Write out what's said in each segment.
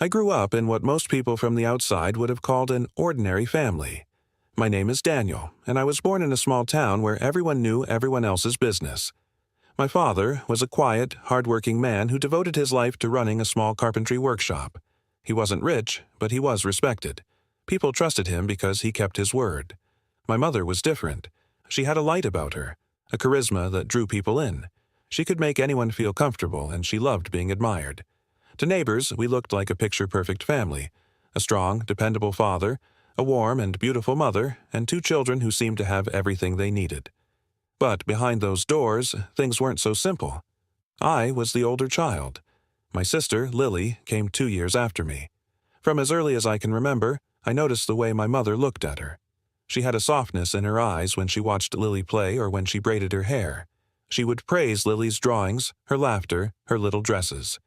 I grew up in what most people from the outside would have called an ordinary family. My name is Daniel, and I was born in a small town where everyone knew everyone else's business. My father was a quiet, hard-working man who devoted his life to running a small carpentry workshop. He wasn't rich, but he was respected. People trusted him because he kept his word. My mother was different. She had a light about her, a charisma that drew people in. She could make anyone feel comfortable, and she loved being admired. To neighbors, we looked like a picture-perfect family: a strong, dependable father, a warm and beautiful mother, and 2 children who seemed to have everything they needed. But behind those doors, things weren't so simple. I was the older child. My sister, Lily, came 2 years after me. From as early as I can remember, I noticed the way my mother looked at her. She had a softness in her eyes when she watched Lily play or when she braided her hair. She would praise Lily's drawings, her laughter, her little dresses.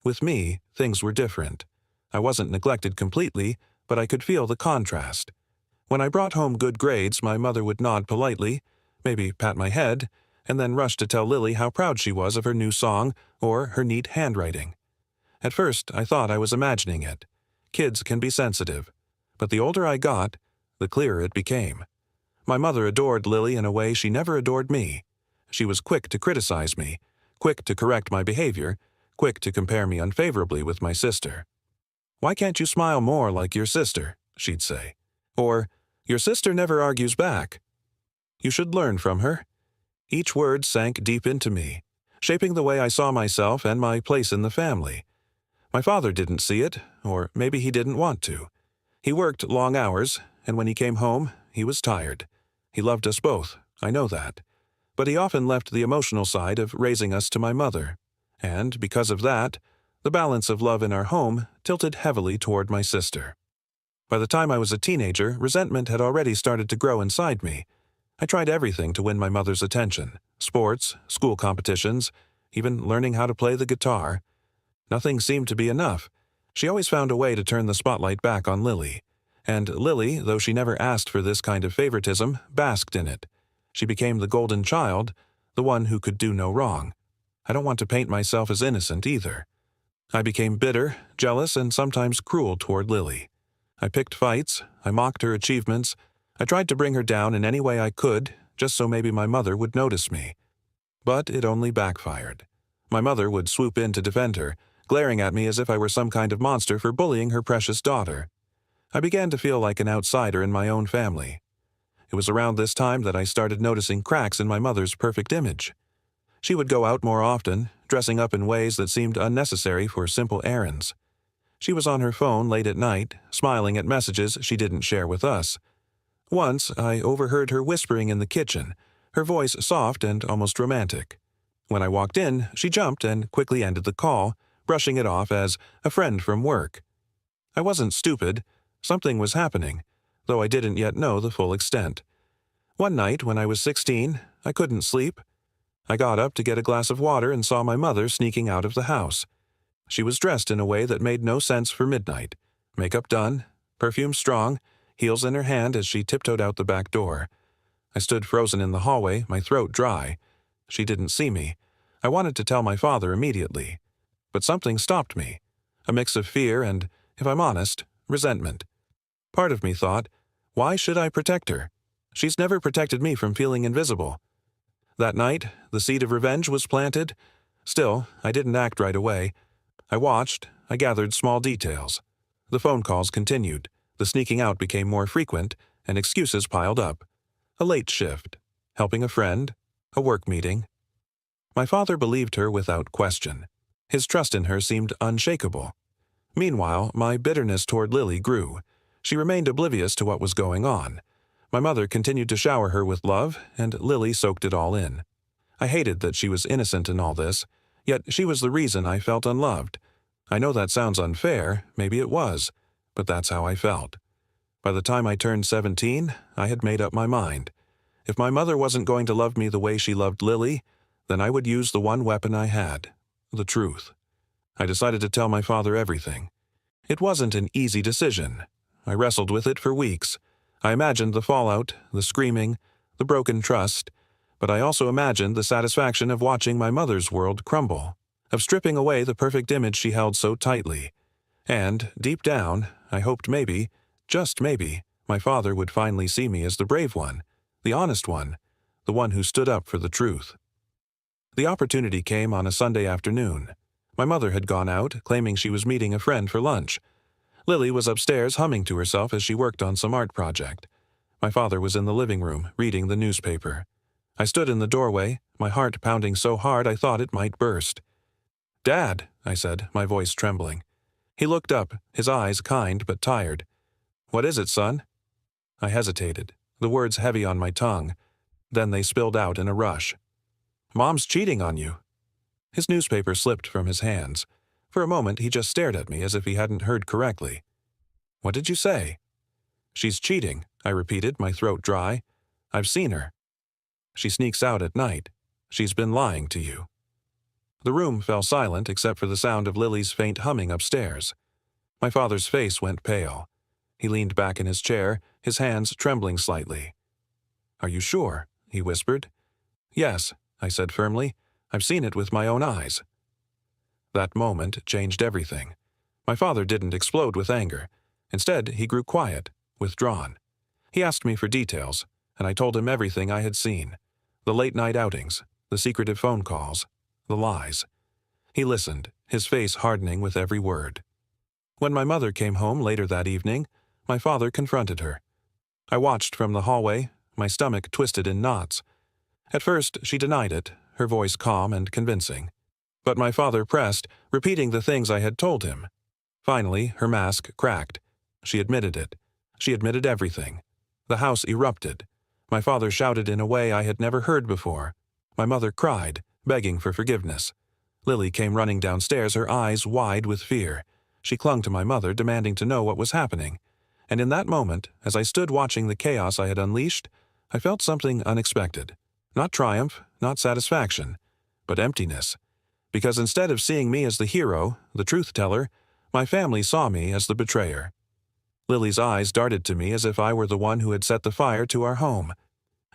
With me, things were different. I wasn't neglected completely, but I could feel the contrast. When I brought home good grades, my mother would nod politely, maybe pat my head, and then rush to tell Lily how proud she was of her new song or her neat handwriting. At first, I thought I was imagining it. Kids can be sensitive. But the older I got, the clearer it became. My mother adored Lily in a way she never adored me. She was quick to criticize me, quick to correct my behavior, quick to compare me unfavorably with my sister. "Why can't you smile more like your sister?" she'd say. Or, "Your sister never argues back." "You should learn from her." Each word sank deep into me, shaping the way I saw myself and my place in the family. My father didn't see it, or maybe he didn't want to. He worked long hours, and when he came home, he was tired. He loved us both, I know that. But he often left the emotional side of raising us to my mother. And because of that, the balance of love in our home tilted heavily toward my sister. By the time I was a teenager, resentment had already started to grow inside me. I tried everything to win my mother's attention: sports, school competitions, even learning how to play the guitar. Nothing seemed to be enough. She always found a way to turn the spotlight back on Lily. And Lily, though she never asked for this kind of favoritism, basked in it. She became the golden child, the one who could do no wrong. I don't want to paint myself as innocent either. I became bitter, jealous, and sometimes cruel toward Lily. I picked fights, I mocked her achievements, I tried to bring her down in any way I could, just so maybe my mother would notice me. But it only backfired. My mother would swoop in to defend her, glaring at me as if I were some kind of monster for bullying her precious daughter. I began to feel like an outsider in my own family. It was around this time that I started noticing cracks in my mother's perfect image. She would go out more often, dressing up in ways that seemed unnecessary for simple errands. She was on her phone late at night, smiling at messages she didn't share with us. Once, I overheard her whispering in the kitchen, her voice soft and almost romantic. When I walked in, she jumped and quickly ended the call, brushing it off as a friend from work. I wasn't stupid. Something was happening, though I didn't yet know the full extent. One night, when I was 16, I couldn't sleep. I got up to get a glass of water and saw my mother sneaking out of the house. She was dressed in a way that made no sense for midnight. Makeup done, perfume strong, heels in her hand as she tiptoed out the back door. I stood frozen in the hallway, my throat dry. She didn't see me. I wanted to tell my father immediately. But something stopped me. A mix of fear and, if I'm honest, resentment. Part of me thought, why should I protect her? She's never protected me from feeling invisible. That night, the seed of revenge was planted. Still, I didn't act right away. I watched, I gathered small details. The phone calls continued. The sneaking out became more frequent, and excuses piled up. A late shift, helping a friend, a work meeting. My father believed her without question. His trust in her seemed unshakable. Meanwhile, my bitterness toward Lily grew. She remained oblivious to what was going on. My mother continued to shower her with love, and Lily soaked it all in. I hated that she was innocent in all this, yet she was the reason I felt unloved. I know that sounds unfair, maybe it was, but that's how I felt. By the time I turned 17, I had made up my mind. If my mother wasn't going to love me the way she loved Lily, then I would use the one weapon I had, the truth. I decided to tell my father everything. It wasn't an easy decision. I wrestled with it for weeks. I imagined the fallout, the screaming, the broken trust, but I also imagined the satisfaction of watching my mother's world crumble, of stripping away the perfect image she held so tightly. And, deep down, I hoped maybe, just maybe, my father would finally see me as the brave one, the honest one, the one who stood up for the truth. The opportunity came on a Sunday afternoon. My mother had gone out, claiming she was meeting a friend for lunch. Lily was upstairs humming to herself as she worked on some art project. My father was in the living room, reading the newspaper. I stood in the doorway, my heart pounding so hard I thought it might burst. "Dad," I said, my voice trembling. He looked up, his eyes kind but tired. "What is it, son?" I hesitated, the words heavy on my tongue. Then they spilled out in a rush. "Mom's cheating on you." His newspaper slipped from his hands. For a moment he just stared at me as if he hadn't heard correctly. "What did you say?" "She's cheating," I repeated, my throat dry. "I've seen her. She sneaks out at night. She's been lying to you." The room fell silent except for the sound of Lily's faint humming upstairs. My father's face went pale. He leaned back in his chair, his hands trembling slightly. "Are you sure?" he whispered. "Yes," I said firmly. "I've seen it with my own eyes." That moment changed everything. My father didn't explode with anger. Instead, he grew quiet, withdrawn. He asked me for details, and I told him everything I had seen. The late-night outings, the secretive phone calls, the lies. He listened, his face hardening with every word. When my mother came home later that evening, my father confronted her. I watched from the hallway, my stomach twisted in knots. At first, she denied it, her voice calm and convincing. But my father pressed, repeating the things I had told him. Finally, her mask cracked. She admitted it. She admitted everything. The house erupted. My father shouted in a way I had never heard before. My mother cried, begging for forgiveness. Lily came running downstairs, her eyes wide with fear. She clung to my mother, demanding to know what was happening. And in that moment, as I stood watching the chaos I had unleashed, I felt something unexpected. Not triumph, not satisfaction, but emptiness. Because instead of seeing me as the hero, the truth-teller, my family saw me as the betrayer. Lily's eyes darted to me as if I were the one who had set the fire to our home.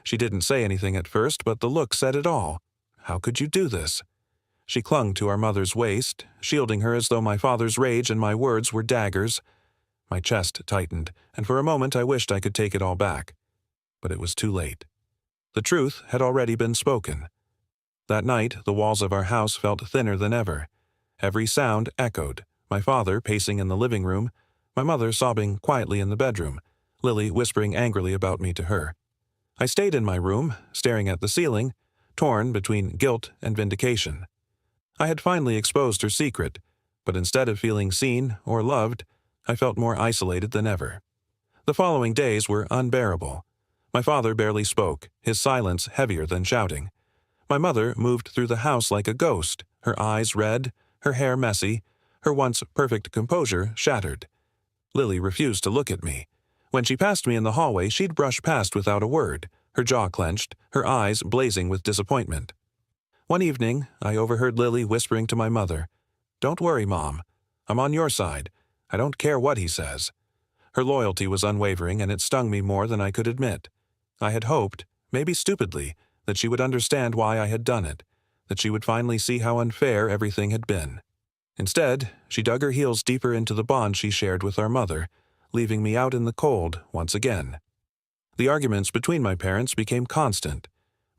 She didn't say anything at first, but the look said it all. "How could you do this?" She clung to our mother's waist, shielding her as though my father's rage and my words were daggers. My chest tightened, and for a moment I wished I could take it all back. But it was too late. The truth had already been spoken. That night, the walls of our house felt thinner than ever. Every sound echoed, my father pacing in the living room, my mother sobbing quietly in the bedroom, Lily whispering angrily about me to her. I stayed in my room, staring at the ceiling, torn between guilt and vindication. I had finally exposed her secret, but instead of feeling seen or loved, I felt more isolated than ever. The following days were unbearable. My father barely spoke, his silence heavier than shouting. My mother moved through the house like a ghost, her eyes red, her hair messy, her once perfect composure shattered. Lily refused to look at me. When she passed me in the hallway, she'd brush past without a word, her jaw clenched, her eyes blazing with disappointment. One evening, I overheard Lily whispering to my mother, "Don't worry, Mom. I'm on your side. I don't care what he says." Her loyalty was unwavering, and it stung me more than I could admit. I had hoped, maybe stupidly, that she would understand why I had done it, that she would finally see how unfair everything had been. Instead, she dug her heels deeper into the bond she shared with our mother, leaving me out in the cold once again. The arguments between my parents became constant.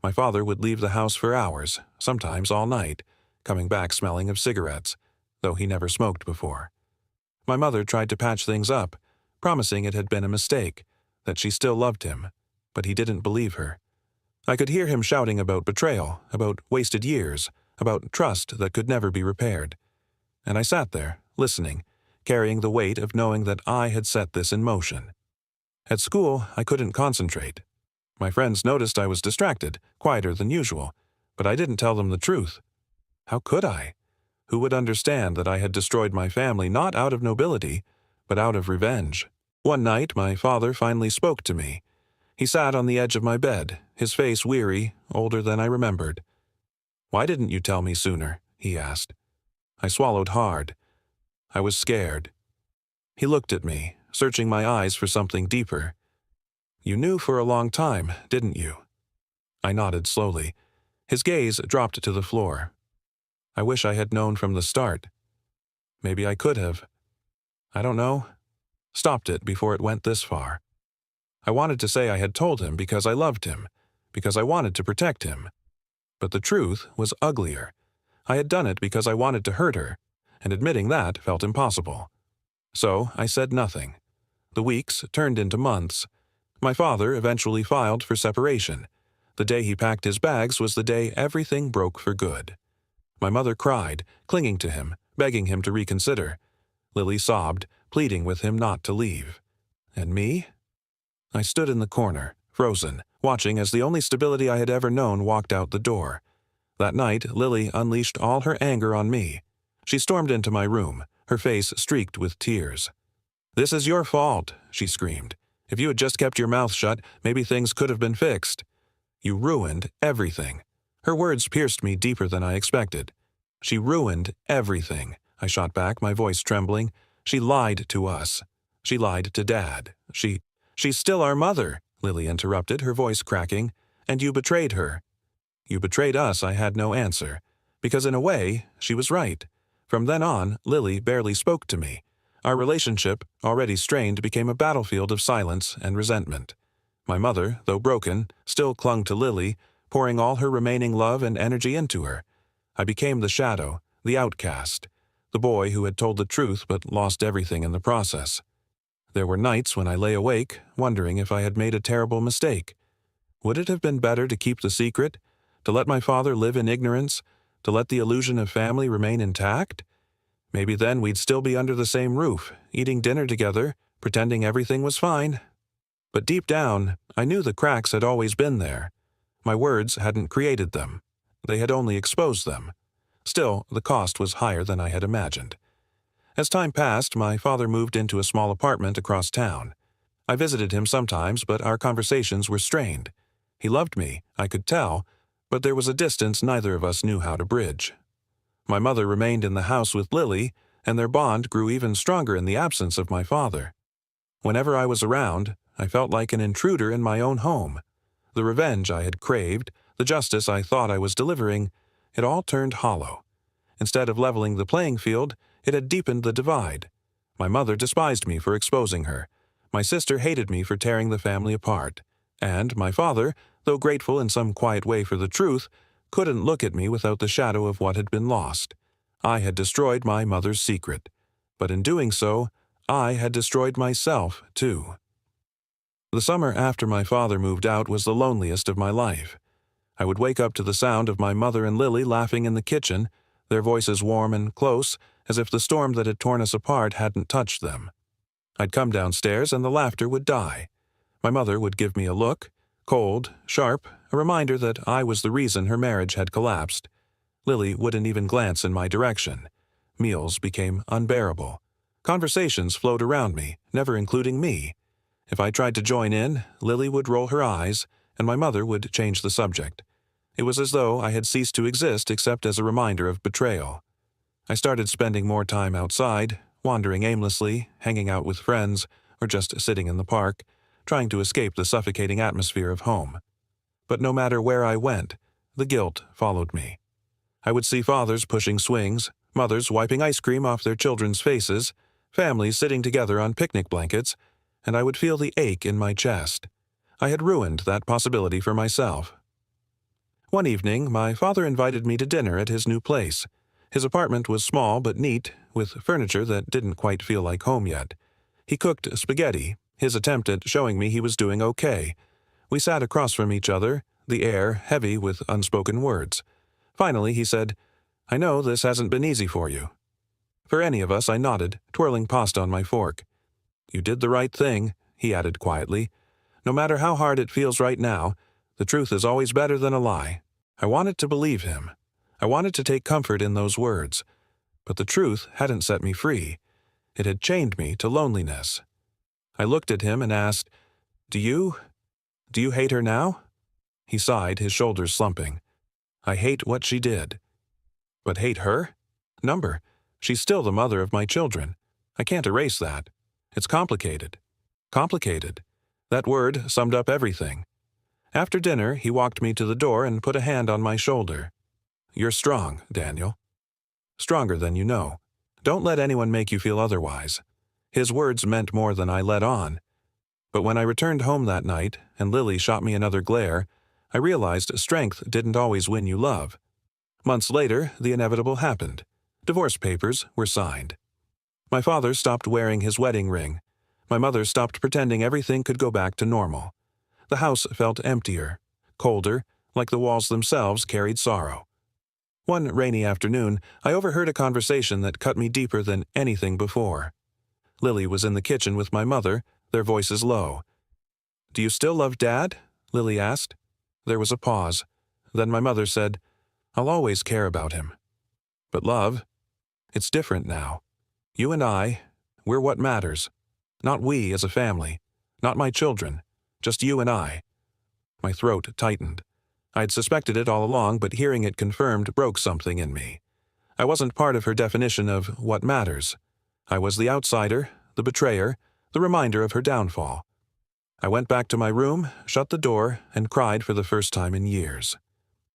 My father would leave the house for hours, sometimes all night, coming back smelling of cigarettes, though he never smoked before. My mother tried to patch things up, promising it had been a mistake, that she still loved him, but he didn't believe her. I could hear him shouting about betrayal, about wasted years, about trust that could never be repaired. And I sat there, listening, carrying the weight of knowing that I had set this in motion. At school, I couldn't concentrate. My friends noticed I was distracted, quieter than usual, but I didn't tell them the truth. How could I? Who would understand that I had destroyed my family not out of nobility, but out of revenge? One night, my father finally spoke to me. He sat on the edge of my bed, his face weary, older than I remembered. "Why didn't you tell me sooner?" he asked. I swallowed hard. I was scared. He looked at me, searching my eyes for something deeper. "You knew for a long time, didn't you?" I nodded slowly. His gaze dropped to the floor. "I wish I had known from the start. Maybe I could have." I don't know. Stopped it before it went this far. I wanted to say I had told him because I loved him, because I wanted to protect him. But the truth was uglier. I had done it because I wanted to hurt her, and admitting that felt impossible. So I said nothing. The weeks turned into months. My father eventually filed for separation. The day he packed his bags was the day everything broke for good. My mother cried, clinging to him, begging him to reconsider. Lily sobbed, pleading with him not to leave. And me? I stood in the corner, frozen, watching as the only stability I had ever known walked out the door. That night, Lily unleashed all her anger on me. She stormed into my room, her face streaked with tears. "This is your fault," she screamed. "If you had just kept your mouth shut, maybe things could have been fixed. You ruined everything." Her words pierced me deeper than I expected. "She ruined everything," I shot back, my voice trembling. "She lied to us. She lied to Dad. She's still our mother," Lily interrupted, her voice cracking. "And you betrayed her." "You betrayed us," I had no answer. Because in a way, she was right. From then on, Lily barely spoke to me. Our relationship, already strained, became a battlefield of silence and resentment. My mother, though broken, still clung to Lily, pouring all her remaining love and energy into her. I became the shadow, the outcast, the boy who had told the truth but lost everything in the process. There were nights when I lay awake, wondering if I had made a terrible mistake. Would it have been better to keep the secret, to let my father live in ignorance, to let the illusion of family remain intact? Maybe then we'd still be under the same roof, eating dinner together, pretending everything was fine. But deep down, I knew the cracks had always been there. My words hadn't created them. They had only exposed them. Still, the cost was higher than I had imagined. As time passed, my father moved into a small apartment across town. I visited him sometimes, but our conversations were strained. He loved me, I could tell, but there was a distance neither of us knew how to bridge. My mother remained in the house with Lily, and their bond grew even stronger in the absence of my father. Whenever I was around, I felt like an intruder in my own home. The revenge I had craved, the justice I thought I was delivering, it all turned hollow. Instead of leveling the playing field, it had deepened the divide. My mother despised me for exposing her. My sister hated me for tearing the family apart. And my father, though grateful in some quiet way for the truth, couldn't look at me without the shadow of what had been lost. I had destroyed my mother's secret. But in doing so, I had destroyed myself, too. The summer after my father moved out was the loneliest of my life. I would wake up to the sound of my mother and Lily laughing in the kitchen, their voices warm and close, as if the storm that had torn us apart hadn't touched them. I'd come downstairs and the laughter would die. My mother would give me a look, cold, sharp, a reminder that I was the reason her marriage had collapsed. Lily wouldn't even glance in my direction. Meals became unbearable. Conversations flowed around me, never including me. If I tried to join in, Lily would roll her eyes, and my mother would change the subject. It was as though I had ceased to exist except as a reminder of betrayal. I started spending more time outside, wandering aimlessly, hanging out with friends, or just sitting in the park, trying to escape the suffocating atmosphere of home. But no matter where I went, the guilt followed me. I would see fathers pushing swings, mothers wiping ice cream off their children's faces, families sitting together on picnic blankets, and I would feel the ache in my chest. I had ruined that possibility for myself. One evening, my father invited me to dinner at his new place. His apartment was small but neat, with furniture that didn't quite feel like home yet. He cooked spaghetti, his attempt at showing me he was doing okay. We sat across from each other, the air heavy with unspoken words. Finally, he said, "I know this hasn't been easy for you." For any of us, I nodded, twirling pasta on my fork. "You did the right thing," he added quietly. "No matter how hard it feels right now, the truth is always better than a lie." I wanted to believe him. I wanted to take comfort in those words. But the truth hadn't set me free. It had chained me to loneliness. I looked at him and asked, Do you hate her now?" He sighed, his shoulders slumping. "I hate what she did." "But hate her? Number, she's still the mother of my children. I can't erase that. It's complicated." Complicated. That word summed up everything. After dinner, he walked me to the door and put a hand on my shoulder. "You're strong, Daniel. Stronger than you know. Don't let anyone make you feel otherwise. His words meant more than I let on. But when I returned home that night and Lily shot me another glare, I realized strength didn't always win you love. Months later, the inevitable happened. Divorce papers were signed. My father stopped wearing his wedding ring. My mother stopped pretending everything could go back to normal. The house felt emptier, colder, like the walls themselves carried sorrow. One rainy afternoon, I overheard a conversation that cut me deeper than anything before. Lily was in the kitchen with my mother, their voices low. "Do you still love Dad?" Lily asked. There was a pause. Then my mother said, "I'll always care about him. But love, it's different now. You and I, we're what matters. Not we as a family, not my children, just you and I." My throat tightened. I'd suspected it all along, but hearing it confirmed broke something in me. I wasn't part of her definition of what matters. I was the outsider, the betrayer, the reminder of her downfall. I went back to my room, shut the door, and cried for the first time in years.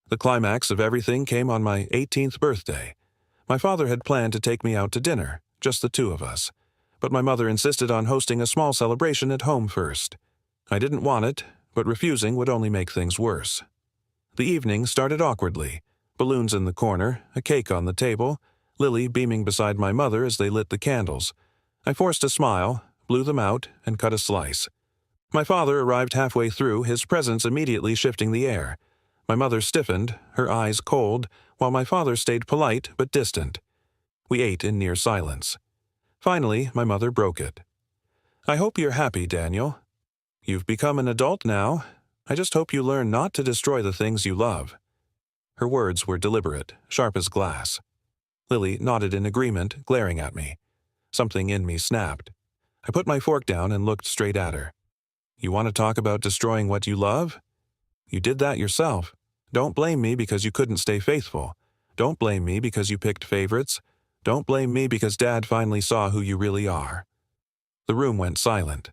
The climax of everything came on my 18th birthday. My father had planned to take me out to dinner, just the two of us, but my mother insisted on hosting a small celebration at home first. I didn't want it, but refusing would only make things worse. The evening started awkwardly. Balloons in the corner, a cake on the table, Lily beaming beside my mother as they lit the candles. I forced a smile, blew them out, and cut a slice. My father arrived halfway through, his presence immediately shifting the air. My mother stiffened, her eyes cold, while my father stayed polite but distant. We ate in near silence. Finally, my mother broke it. "I hope you're happy, Daniel. You've become an adult now. I just hope you learn not to destroy the things you love." Her words were deliberate, sharp as glass. Lily nodded in agreement, glaring at me. Something in me snapped. I put my fork down and looked straight at her. "You want to talk about destroying what you love? You did that yourself. Don't blame me because you couldn't stay faithful. Don't blame me because you picked favorites. Don't blame me because Dad finally saw who you really are." The room went silent.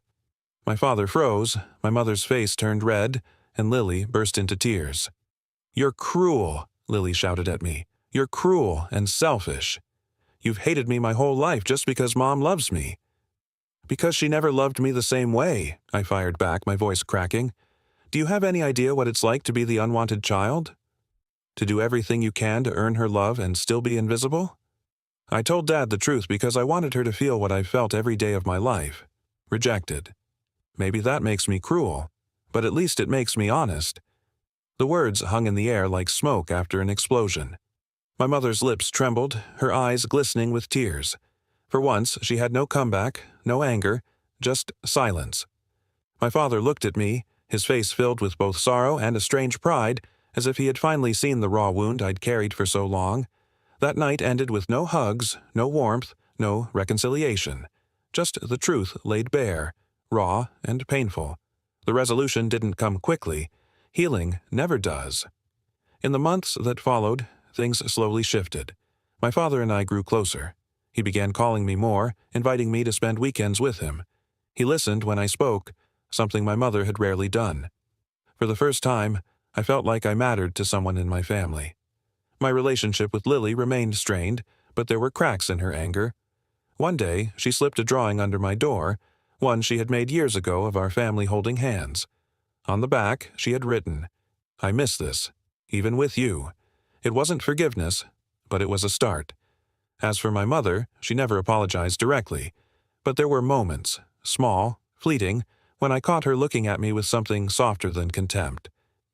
My father froze, my mother's face turned red, and Lily burst into tears. "You're cruel," Lily shouted at me. "You're cruel and selfish. You've hated me my whole life just because Mom loves me." "Because she never loved me the same way," I fired back, my voice cracking. "Do you have any idea what it's like to be the unwanted child? To do everything you can to earn her love and still be invisible?" I told Dad the truth because I wanted her to feel what I've felt every day of my life. Rejected. Maybe that makes me cruel, but at least it makes me honest. The words hung in the air like smoke after an explosion. My mother's lips trembled, her eyes glistening with tears. For once, she had no comeback, no anger, just silence. My father looked at me, his face filled with both sorrow and a strange pride, as if he had finally seen the raw wound I'd carried for so long. That night ended with no hugs, no warmth, no reconciliation. Just the truth laid bare, raw and painful. The resolution didn't come quickly. Healing never does. In the months that followed, things slowly shifted. My father and I grew closer. He began calling me more, inviting me to spend weekends with him. He listened when I spoke, something my mother had rarely done. For the first time, I felt like I mattered to someone in my family. My relationship with Lily remained strained, but there were cracks in her anger. One day, she slipped a drawing under my door, one she had made years ago of our family holding hands. On the back, she had written, "I miss this, even with you." It wasn't forgiveness, but it was a start. As for my mother, she never apologized directly, but there were moments, small, fleeting, when I caught her looking at me with something softer than contempt.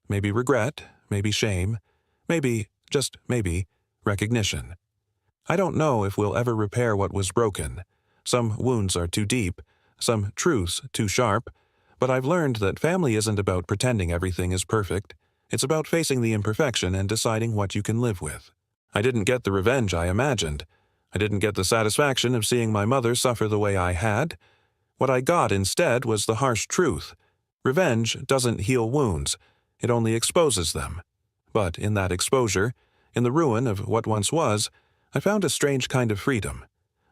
Maybe regret, maybe shame, maybe, just maybe, recognition. I don't know if we'll ever repair what was broken. Some wounds are too deep, some truths too sharp, but I've learned that family isn't about pretending everything is perfect. It's about facing the imperfection and deciding what you can live with. I didn't get the revenge I imagined. I didn't get the satisfaction of seeing my mother suffer the way I had. What I got instead was the harsh truth. Revenge doesn't heal wounds. It only exposes them. But in that exposure, in the ruin of what once was, I found a strange kind of freedom.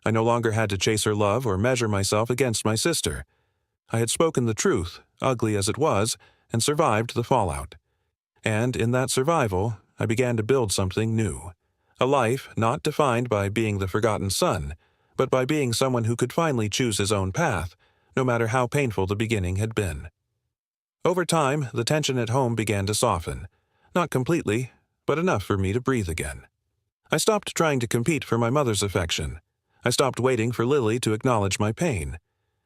I no longer had to chase her love or measure myself against my sister. I had spoken the truth, ugly as it was, and survived the fallout. And in that survival, I began to build something new. A life not defined by being the forgotten son, but by being someone who could finally choose his own path, no matter how painful the beginning had been. Over time, the tension at home began to soften. Not completely, but enough for me to breathe again. I stopped trying to compete for my mother's affection. I stopped waiting for Lily to acknowledge my pain.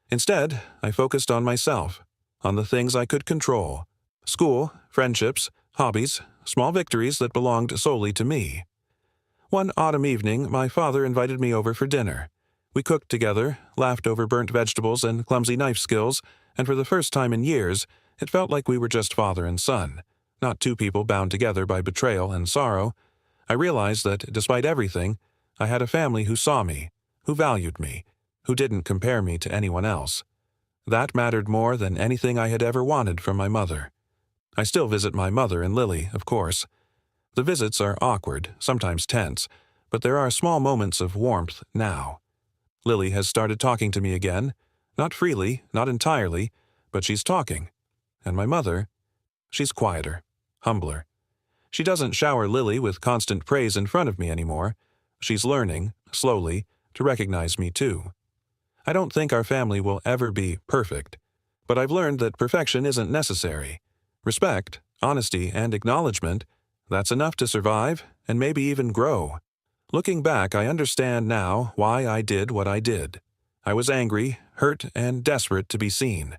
Instead, I focused on myself, on the things I could control: school, friendships, hobbies, small victories that belonged solely to me. One autumn evening, my father invited me over for dinner. We cooked together, laughed over burnt vegetables and clumsy knife skills, and for the first time in years, it felt like we were just father and son, not two people bound together by betrayal and sorrow. I realized that, despite everything, I had a family who saw me, who valued me, who didn't compare me to anyone else. That mattered more than anything I had ever wanted from my mother. I still visit my mother and Lily, of course. The visits are awkward, sometimes tense, but there are small moments of warmth now. Lily has started talking to me again, not freely, not entirely, but she's talking. And my mother, she's quieter, humbler. She doesn't shower Lily with constant praise in front of me anymore. She's learning, slowly, to recognize me too. I don't think our family will ever be perfect, but I've learned that perfection isn't necessary. Respect, honesty, and acknowledgement, that's enough to survive and maybe even grow. Looking back, I understand now why I did what I did. I was angry, hurt, and desperate to be seen.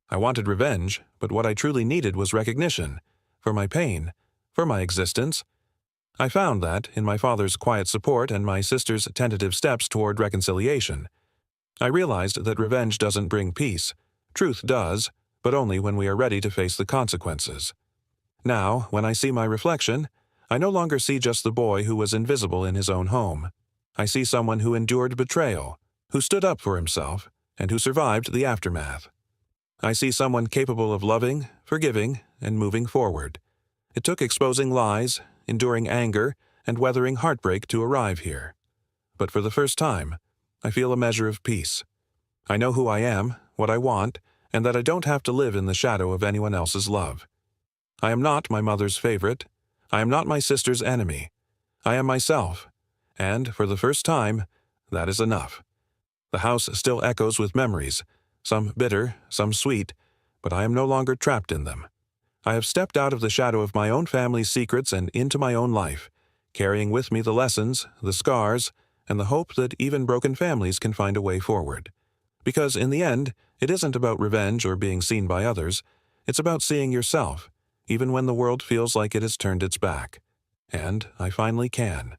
I wanted revenge, but what I truly needed was recognition, for my pain, for my existence. I found that in my father's quiet support and my sister's tentative steps toward reconciliation. I realized that revenge doesn't bring peace. Truth does, but only when we are ready to face the consequences. Now, when I see my reflection, I no longer see just the boy who was invisible in his own home. I see someone who endured betrayal, who stood up for himself, and who survived the aftermath. I see someone capable of loving, forgiving, and moving forward. It took exposing lies, enduring anger, and weathering heartbreak to arrive here. But for the first time, I feel a measure of peace. I know who I am, what I want, and that I don't have to live in the shadow of anyone else's love. I am not my mother's favorite. I am not my sister's enemy. I am myself, and, for the first time, that is enough. The house still echoes with memories, some bitter, some sweet, but I am no longer trapped in them. I have stepped out of the shadow of my own family's secrets and into my own life, carrying with me the lessons, the scars, and the hope that even broken families can find a way forward. Because in the end, it isn't about revenge or being seen by others. It's about seeing yourself, even when the world feels like it has turned its back. And I finally can.